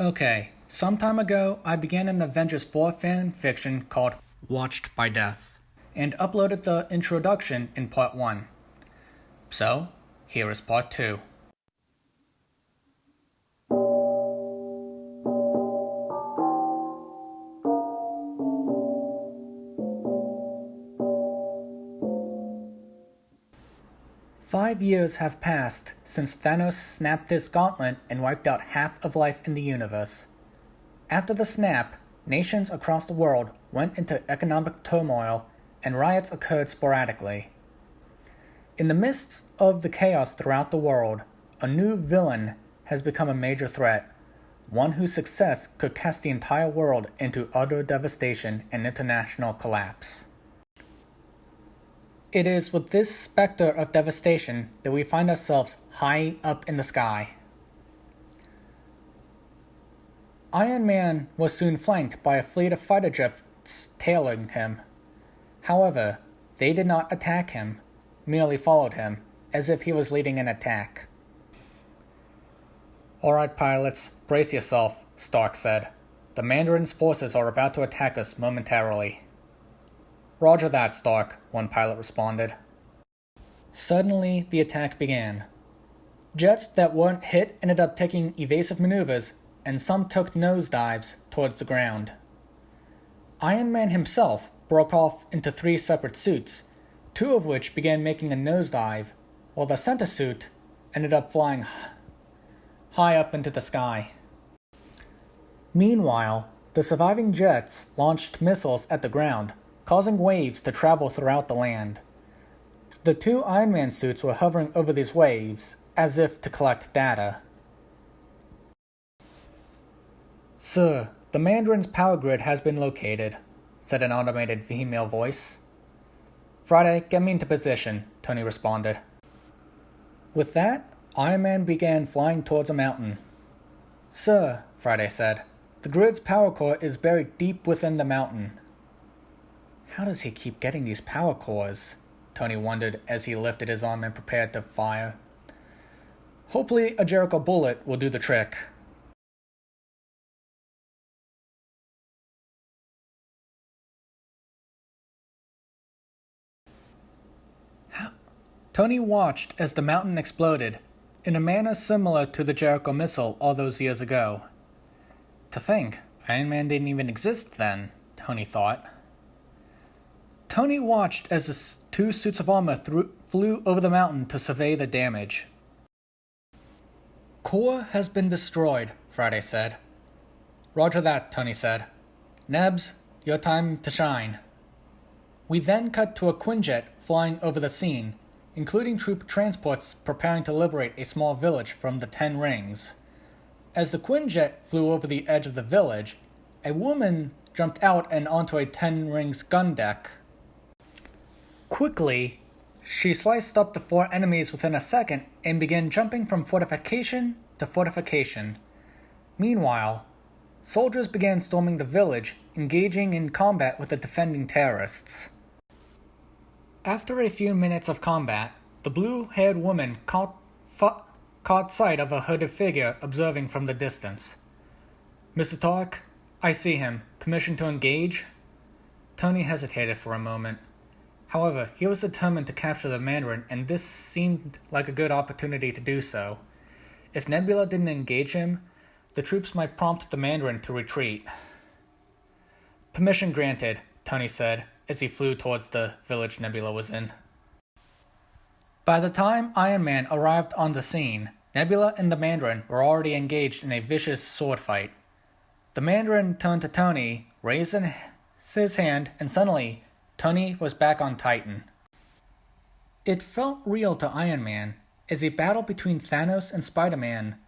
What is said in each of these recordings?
Okay, some time ago, I began an Avengers 4 fan fiction called Watched by Death, and uploaded the introduction in part 1. So, here is part 2. Five years have passed since Thanos snapped his gauntlet and wiped out half of life in the universe. After the snap, nations across the world went into economic turmoil and riots occurred sporadically. In the midst of the chaos throughout the world, a new villain has become a major threat, one whose success could cast the entire world into utter devastation and international collapse. It is with this specter of devastation that we find ourselves high up in the sky. Iron Man was soon flanked by a fleet of fighter jets tailing him. However, they did not attack him, merely followed him, as if he was leading an attack. "Alright, pilots, brace yourself," Stark said. "The Mandarin's forces are about to attack us momentarily." "Roger that, Stark," one pilot responded. Suddenly, the attack began. Jets that weren't hit ended up taking evasive maneuvers, and some took nosedives towards the ground. Iron Man himself broke off into 3 separate suits, 2 of which began making a nosedive, while the center suit ended up flying high up into the sky. Meanwhile, the surviving jets launched missiles at the ground, causing waves to travel throughout the land. The 2 Iron Man suits were hovering over these waves, as if to collect data. "Sir, the Mandarin's power grid has been located," said an automated female voice. "Friday, get me into position," Tony responded. With that, Iron Man began flying towards a mountain. "Sir," Friday said, "the grid's power core is buried deep within the mountain." How does he keep getting these power cores? Tony wondered as he lifted his arm and prepared to fire. Hopefully a Jericho bullet will do the trick. Tony watched as the mountain exploded, in a manner similar to the Jericho missile all those years ago. To think, Iron Man didn't even exist then, Tony thought. Tony watched as the 2 suits of armor flew over the mountain to survey the damage. "Core has been destroyed," Friday said. "Roger that," Tony said. "Nebs, your time to shine." We then cut to a Quinjet flying over the scene, including troop transports preparing to liberate a small village from the 10 Rings. As the Quinjet flew over the edge of the village, a woman jumped out and onto a 10 Rings gun deck. Quickly, she sliced up the 4 enemies within a second and began jumping from fortification to fortification. Meanwhile, soldiers began storming the village, engaging in combat with the defending terrorists. After a few minutes of combat, the blue-haired woman caught sight of a hooded figure observing from the distance. "Mr. Stark, I see him. Permission to engage?" Tony hesitated for a moment. However, he was determined to capture the Mandarin, and this seemed like a good opportunity to do so. If Nebula didn't engage him, the troops might prompt the Mandarin to retreat. "Permission granted," Tony said, as he flew towards the village Nebula was in. By the time Iron Man arrived on the scene, Nebula and the Mandarin were already engaged in a vicious sword fight. The Mandarin turned to Tony, raised his hand, and suddenly, Tony was back on Titan. It felt real to Iron Man, as a battle between Thanos and Spider-Man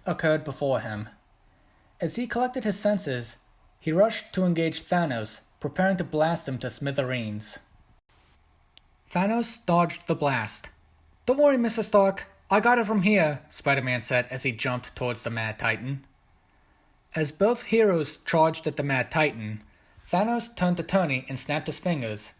occurred before him. As he collected his senses, he rushed to engage Thanos, preparing to blast him to smithereens. Thanos dodged the blast. "Don't worry, Mr. Stark, I got it from here," Spider-Man said as he jumped towards the Mad Titan. As both heroes charged at the Mad Titan, Thanos turned to Tony and snapped his fingers,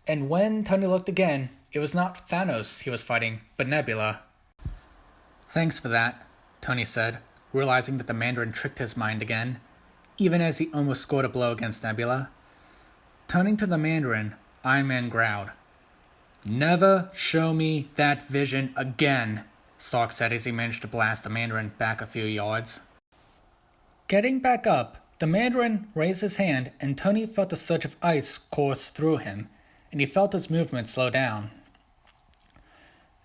and when Tony looked again, it was not Thanos he was fighting, but Nebula. "Thanks for that," Tony said, realizing that the Mandarin tricked his mind again, even as he almost scored a blow against Nebula. Turning to the Mandarin, Iron Man growled. "Never show me that vision again," Stark said as he managed to blast the Mandarin back a few yards. Getting back up, the Mandarin raised his hand and Tony felt a surge of ice course through him, and he felt his movement slow down.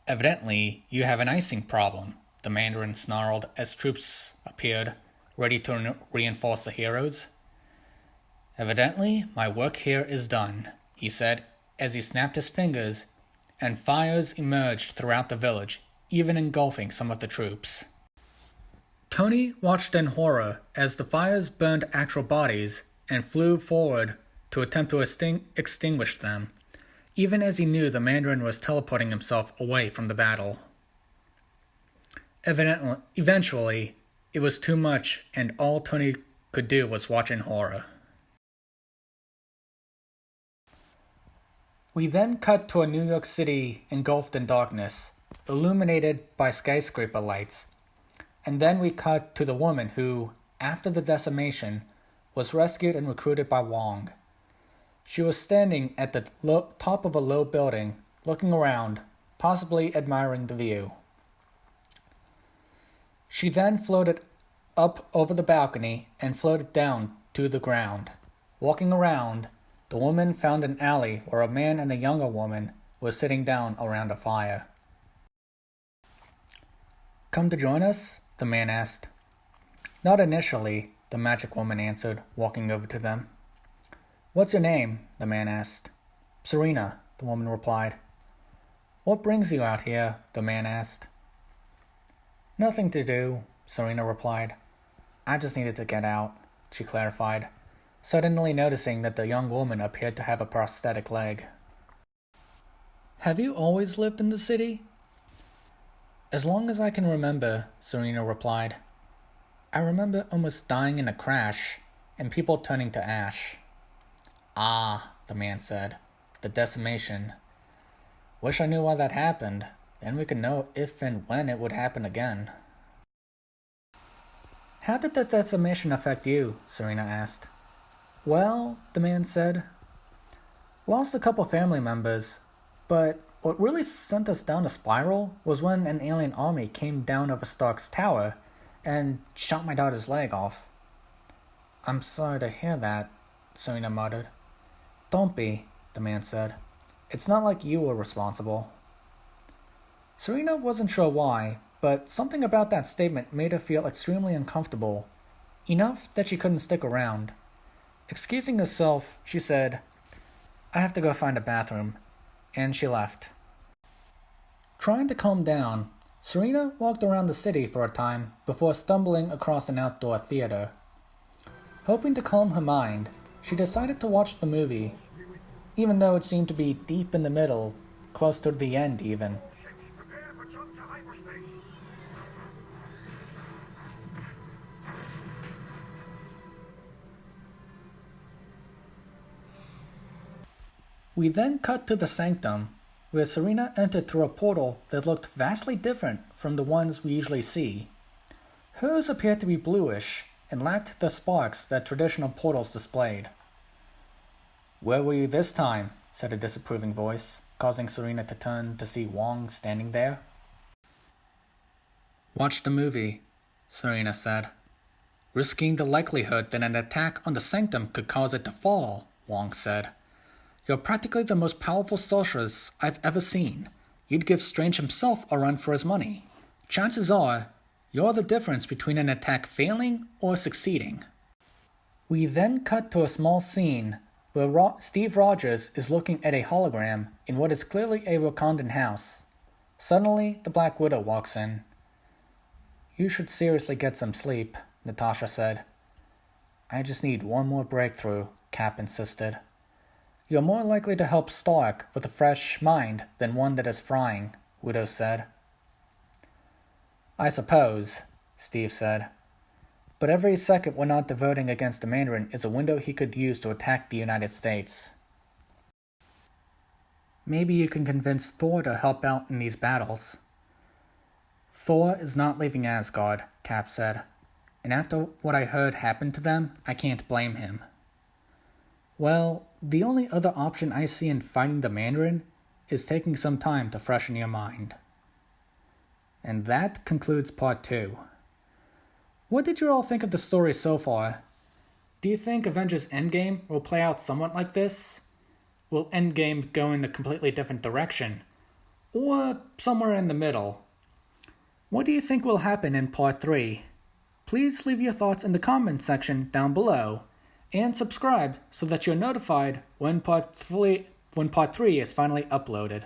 "Evidently, you have an icing problem," the Mandarin snarled as troops appeared, ready to reinforce the heroes. "Evidently, my work here is done," he said as he snapped his fingers, and fires emerged throughout the village, even engulfing some of the troops. Tony watched in horror as the fires burned actual bodies and flew forward to attempt to extinguish them, even as he knew the Mandarin was teleporting himself away from the battle. Eventually, it was too much, and all Tony could do was watch in horror. We then cut to a New York City engulfed in darkness, illuminated by skyscraper lights, and then we cut to the woman who, after the decimation, was rescued and recruited by Wong. She was standing at the top of a low building, looking around, possibly admiring the view. She then floated up over the balcony and floated down to the ground. Walking around, the woman found an alley where a man and a younger woman were sitting down around a fire. "Come to join us?" the man asked. "Not initially," the magic woman answered, walking over to them. "What's your name?" the man asked. "Serena," the woman replied. "What brings you out here?" the man asked. "Nothing to do," Serena replied. "I just needed to get out," she clarified, suddenly noticing that the young woman appeared to have a prosthetic leg. "Have you always lived in the city?" "As long as I can remember," Serena replied. "I remember almost dying in a crash, and people turning to ash." "Ah," the man said, "the decimation. Wish I knew why that happened. Then we could know if and when it would happen again." "How did the decimation affect you?" Serena asked. "Well," the man said, "lost a couple family members, but what really sent us down a spiral was when an alien army came down over Stark's tower and shot my daughter's leg off." "I'm sorry to hear that," Serena muttered. "Don't be," the man said. "It's not like you were responsible." Serena wasn't sure why, but something about that statement made her feel extremely uncomfortable, enough that she couldn't stick around. Excusing herself, she said, "I have to go find a bathroom," and she left. Trying to calm down, Serena walked around the city for a time before stumbling across an outdoor theater. Hoping to calm her mind, she decided to watch the movie, even though it seemed to be deep in the middle, close to the end even. We then cut to the sanctum, where Serena entered through a portal that looked vastly different from the ones we usually see. Hers appeared to be bluish and lacked the sparks that traditional portals displayed. "Where were you this time?" said a disapproving voice, causing Serena to turn to see Wong standing there. "Watch the movie," Serena said. "Risking the likelihood that an attack on the sanctum could cause it to fall," Wong said. "You're practically the most powerful sorceress I've ever seen. You'd give Strange himself a run for his money. Chances are, you're the difference between an attack failing or succeeding." We then cut to a small scene where Steve Rogers is looking at a hologram in what is clearly a Wakandan house. Suddenly, the Black Widow walks in. "You should seriously get some sleep," Natasha said. "I just need one more breakthrough," Cap insisted. "You're more likely to help Stark with a fresh mind than one that is frying," Widow said. "I suppose," Steve said. "But every second we're not devoting against the Mandarin is a window he could use to attack the United States." "Maybe you can convince Thor to help out in these battles." "Thor is not leaving Asgard," Cap said. and after what I heard happened to them, I can't blame him. Well, the only other option I see in fighting the Mandarin is taking some time to freshen your mind. And that concludes part 2. What did you all think of the story so far? Do you think Avengers Endgame will play out somewhat like this? Will Endgame go in a completely different direction? Or somewhere in the middle? What do you think will happen in part 3? Please leave your thoughts in the comments section down below, and subscribe so that you're notified when part 3 is finally uploaded.